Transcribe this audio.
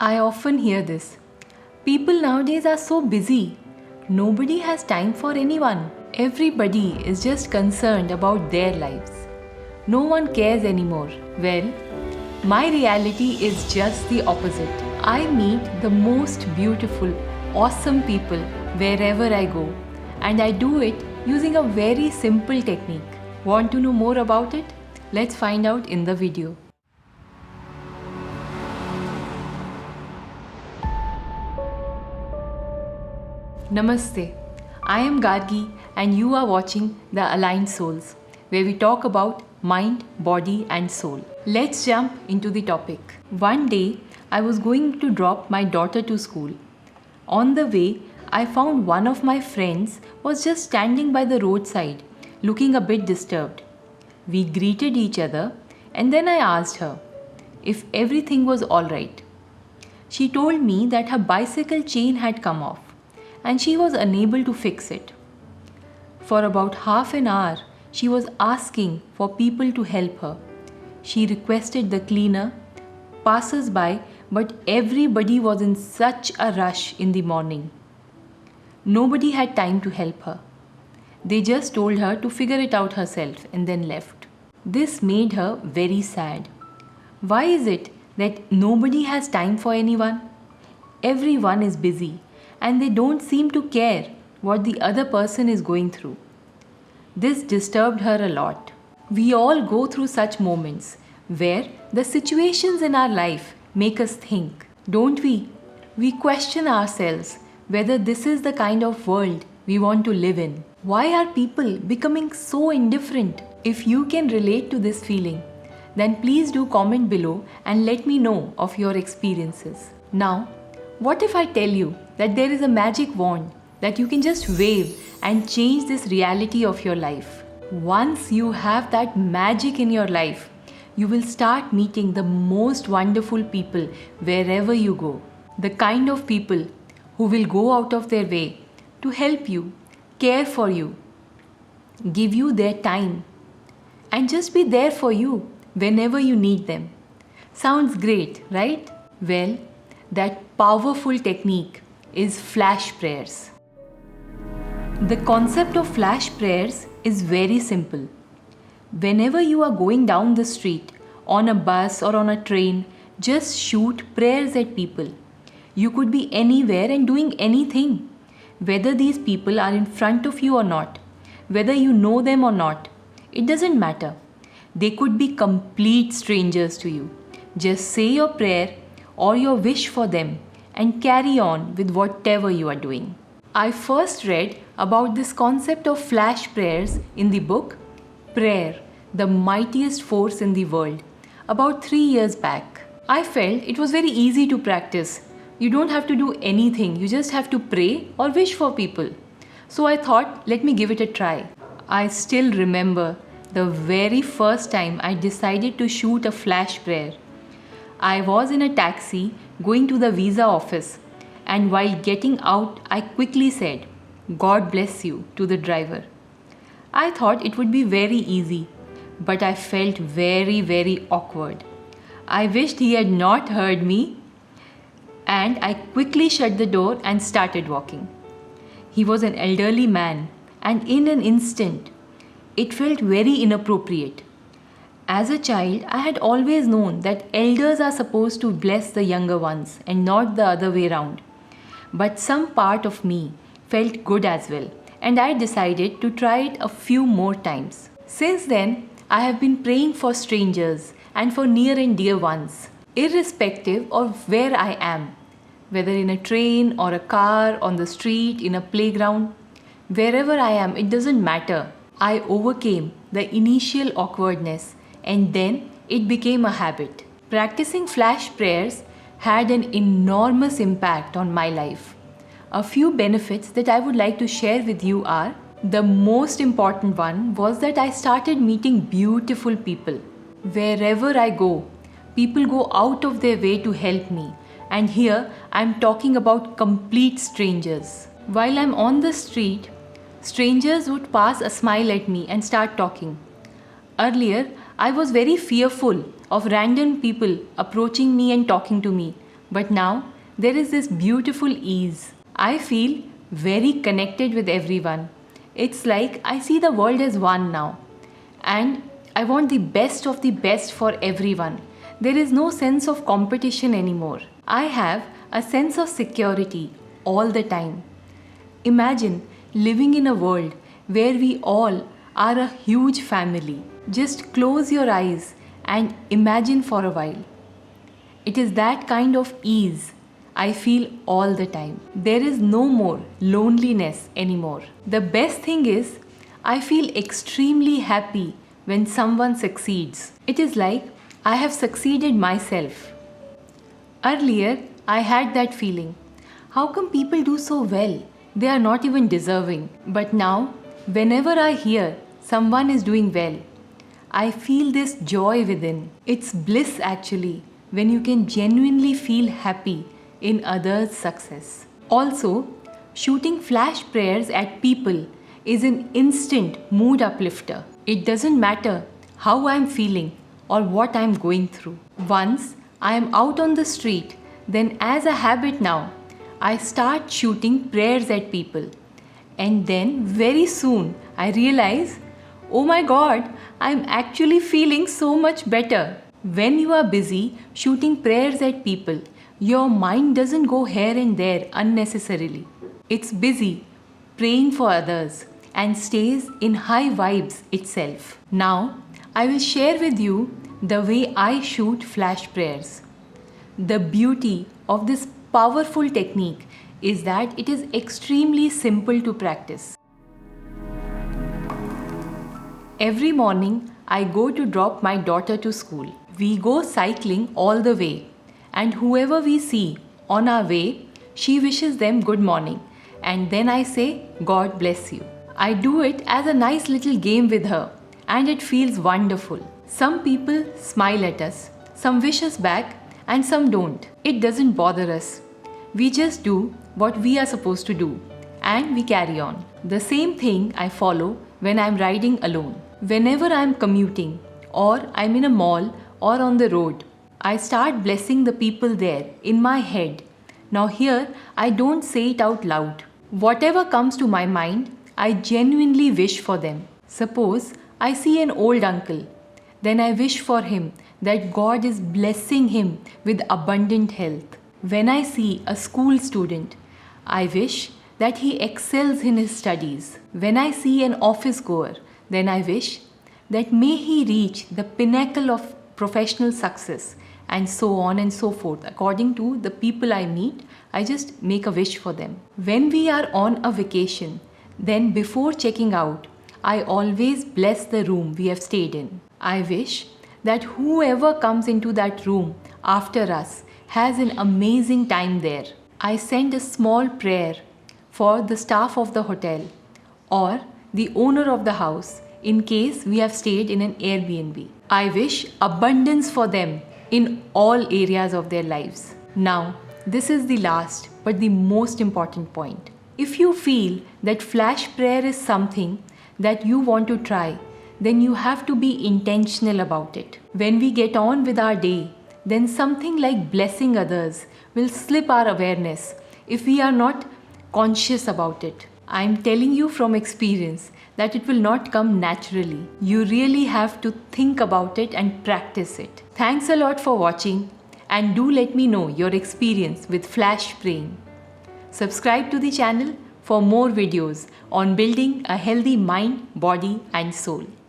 I often hear this. People nowadays are so busy. Nobody has time for anyone. Everybody is just concerned about their lives. No one cares anymore. Well, my reality is just the opposite. I meet the most beautiful, awesome people wherever I go, and I do it using a very simple technique. Want to know more about it? Let's find out in the video. Namaste. I am Gargi and you are watching The Aligned Souls, where we talk about mind, body and soul. Let's jump into the topic. One day, I was going to drop my daughter to school. On the way, I found one of my friends was just standing by the roadside, looking a bit disturbed. We greeted each other and then I asked her if everything was alright. She told me that her bicycle chain had come off and she was unable to fix it. For about half an hour, she was asking for people to help her. She requested the cleaner, passers-by, but everybody was in such a rush in the morning. Nobody had time to help her. They just told her to figure it out herself and then left. This made her very sad. Why is it that nobody has time for anyone? Everyone is busy and they don't seem to care what the other person is going through. This disturbed her a lot. We all go through such moments where the situations in our life make us think, don't we? We question ourselves whether this is the kind of world we want to live in. Why are people becoming so indifferent? If you can relate to this feeling, then please do comment below and let me know of your experiences. Now, what if I tell you that there is a magic wand that you can just wave and change this reality of your life? Once you have that magic in your life, you will start meeting the most wonderful people wherever you go. The kind of people who will go out of their way to help you, care for you, give you their time, and just be there for you whenever you need them. Sounds great, right? Well, that powerful technique is flash prayers. The concept of flash prayers is very simple. Whenever you are going down the street, on a bus or on a train, just shoot prayers at people. You could be anywhere and doing anything. Whether these people are in front of you or not, whether you know them or not, it doesn't matter. They could be complete strangers to you. Just say your prayer or your wish for them and carry on with whatever you are doing. I first read about this concept of flash prayers in the book Prayer, the Mightiest Force in the World, about 3 years back. I felt it was very easy to practice. You don't have to do anything, you just have to pray or wish for people. So I thought, let me give it a try. I still remember the very first time I decided to shoot a flash prayer. I was in a taxi going to the visa office, and while getting out, I quickly said, "God bless you," to the driver. I thought it would be very easy, but I felt very awkward. I wished he had not heard me, and I quickly shut the door and started walking. He was an elderly man, and in an instant, it felt very inappropriate. As a child, I had always known that elders are supposed to bless the younger ones and not the other way around. But some part of me felt good as well, and I decided to try it a few more times. Since then, I have been praying for strangers and for near and dear ones, irrespective of where I am, whether in a train or a car, on the street, in a playground. Wherever I am, it doesn't matter. I overcame the initial awkwardness and then it became a habit. Practicing flash prayers had an enormous impact on my life. A few benefits that I would like to share with you are, the most important one was that I started meeting beautiful people. Wherever I go, people go out of their way to help me, and here I'm talking about complete strangers. While I'm on the street, strangers would pass a smile at me and start talking. Earlier, I was very fearful of random people approaching me and talking to me, But now there is this beautiful ease. I feel very connected with everyone. It's like I see the world as one now. And I want the best of the best for everyone. There is no sense of competition anymore. I have a sense of security all the time. Imagine living in a world where we all are a huge family. Just close your eyes and imagine for a while. It is that kind of ease I feel all the time. There is no more loneliness anymore. The best thing is, I feel extremely happy when someone succeeds. It is like I have succeeded myself. Earlier, I had that feeling. How come people do so well? They are not even deserving. But now, whenever I hear someone is doing well, I feel this joy within. It's bliss actually, when you can genuinely feel happy in others' success. Also, shooting flash prayers at people is an instant mood uplifter. It doesn't matter how I'm feeling or what I'm going through. Once I am out on the street, then as a habit now, I start shooting prayers at people. And then very soon I realize, oh my God, I'm actually feeling so much better. When you are busy shooting prayers at people, your mind doesn't go here and there unnecessarily. It's busy praying for others and stays in high vibes itself. Now, I will share with you the way I shoot flash prayers. The beauty of this powerful technique is that it is extremely simple to practice. Every morning, I go to drop my daughter to school. We go cycling all the way, and whoever we see on our way, she wishes them good morning, and then I say, God bless you. I do it as a nice little game with her, and it feels wonderful. Some people smile at us, some wish us back, and some don't. It doesn't bother us. We just do what we are supposed to do, and we carry on. The same thing I follow when I'm riding alone. Whenever I'm commuting, or I'm in a mall or on the road, I start blessing the people there in my head. Now here, I don't say it out loud. Whatever comes to my mind, I genuinely wish for them. Suppose I see an old uncle, then I wish for him that God is blessing him with abundant health. When I see a school student, I wish that he excels in his studies. When I see an office goer, then I wish that may he reach the pinnacle of professional success, and so on and so forth. According to the people I meet, I just make a wish for them. When we are on a vacation, then before checking out, I always bless the room we have stayed in. I wish that whoever comes into that room after us has an amazing time there. I send a small prayer for the staff of the hotel or the owner of the house in case we have stayed in an Airbnb. I wish abundance for them in all areas of their lives. Now, this is the last but the most important point. If you feel that flash prayer is something that you want to try, then you have to be intentional about it. When we get on with our day, then something like blessing others will slip our awareness if we are not conscious about it. I am telling you from experience that it will not come naturally. You really have to think about it and practice it. Thanks a lot for watching, and do let me know your experience with flash praying. Subscribe to the channel for more videos on building a healthy mind, body and soul.